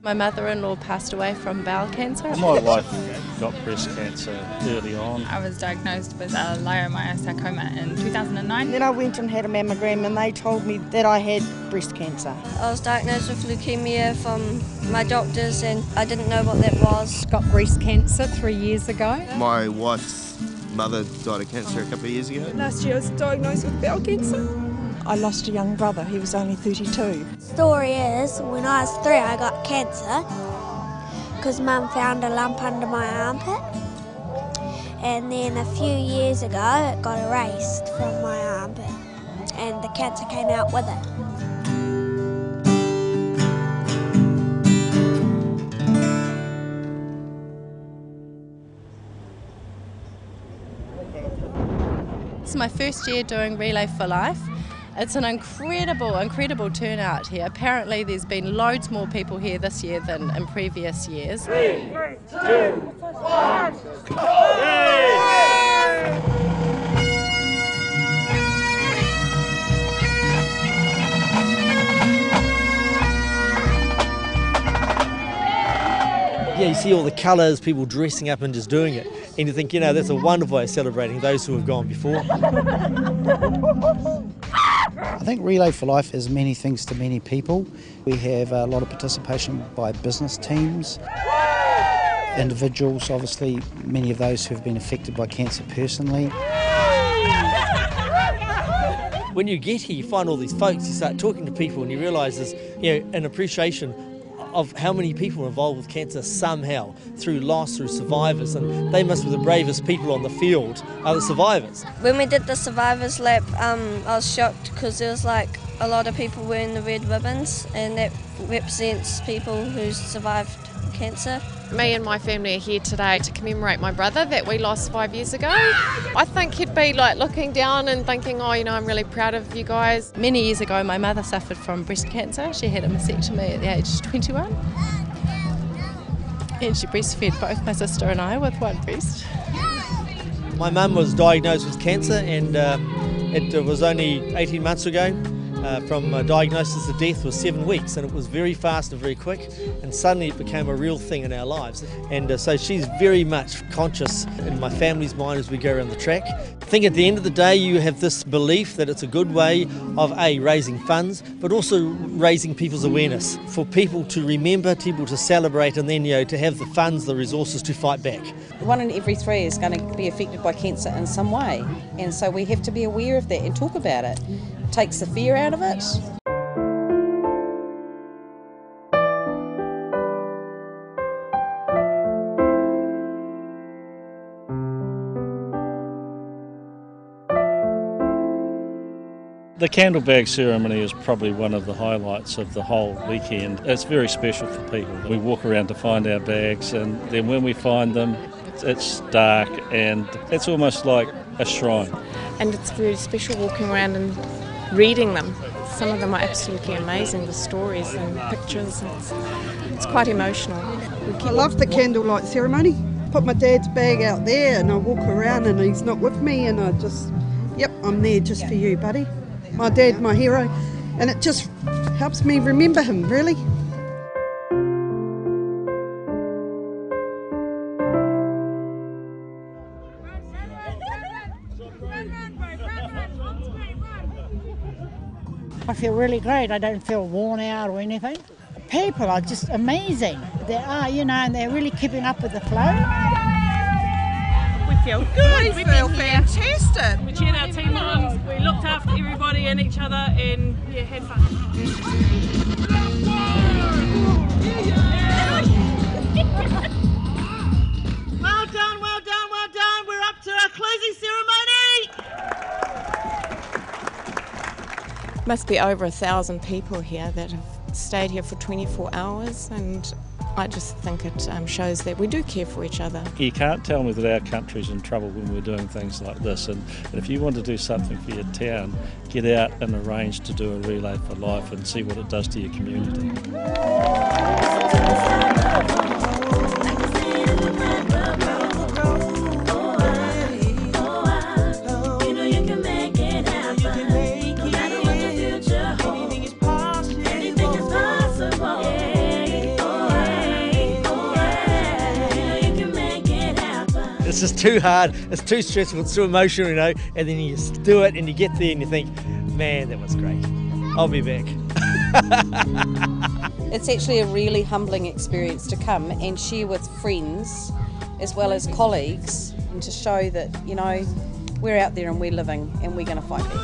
My mother-in-law passed away from bowel cancer. My wife got breast cancer early on. I was diagnosed with a leiomyosarcoma in 2009. Then I went and had a mammogram and they told me that I had breast cancer. I was diagnosed with leukemia from my doctors and I didn't know what that was. Got breast cancer 3 years ago. My wife's mother died of cancer a couple of years ago. Last year I was diagnosed with bowel cancer. I lost a young brother, he was only 32. Story is, when I was 3 I got cancer because Mum found a lump under my armpit, and then a few years ago it got erased from my armpit and the cancer came out with it. This is my first year doing Relay for Life. It's an incredible turnout here. Apparently there's been loads more people here this year than in previous years. 3, 2, 1, Yeah, you see all the colours, people dressing up and just doing it. And you think, you know, that's a wonderful way of celebrating those who have gone before. I think Relay for Life is many things to many people. We have a lot of participation by business teams, individuals, obviously many of those who have been affected by cancer personally. When you get here, you find all these folks, you start talking to people and you realise there's, you know, an appreciation of how many people are involved with cancer somehow, through loss, through survivors, and they must be the bravest people on the field, are the survivors. When we did the survivors lap, I was shocked because there was like a lot of people wearing the red ribbons, and that represents people who survived cancer. Me and my family are here today to commemorate my brother that we lost 5 years ago. I think he'd be like looking down and thinking, oh, you know, I'm really proud of you guys. Many years ago my mother suffered from breast cancer. She had a mastectomy at the age of 21. And she breastfed both my sister and I with one breast. My mum was diagnosed with cancer, and it was only 18 months ago. From diagnosis to death was 7 weeks, and it was very fast and very quick, and suddenly it became a real thing in our lives. And so she's very much conscious in my family's mind as we go around the track. I think at the end of the day you have this belief that it's a good way of raising funds, but also raising people's awareness, for people to remember, people to celebrate, and then, you know, to have the funds, the resources to fight back. 1 in every 3 is going to be affected by cancer in some way, and so we have to be aware of that and talk about it. It takes the fear out of it. The candle bag ceremony is probably one of the highlights of the whole weekend. It's very special for people. We walk around to find our bags, and then when we find them, it's dark and it's almost like a shrine. And it's very special walking around and reading them. Some of them are absolutely amazing, the stories and pictures. It's quite emotional. I love the candlelight ceremony. Put my dad's bag out there and I walk around and he's not with me, and I just, yep, I'm there just for you, buddy. My dad, my hero, and it just helps me remember him, really. I feel really great. I don't feel worn out or anything. People are just amazing. They are, you know, and they're really keeping up with the flow. We feel good. We feel fantastic. We cheered our team on. We looked after everybody and each other, and yeah, had fun. Well done, well done, well done. We're up to our closing ceremony. Must be over 1,000 people here that have stayed here for 24 hours, and I just think it shows that we do care for each other. You can't tell me that our country's in trouble when we're doing things like this, and if you want to do something for your town, get out and arrange to do a Relay for Life and see what it does to your community. Anything is possible. It's just too hard, it's too stressful, it's too emotional, and then you just do it and you get there and you think, man, that was great. I'll be back. It's actually a really humbling experience to come and share with friends as well as colleagues, and to show that, we're out there and we're living and we're going to fight back.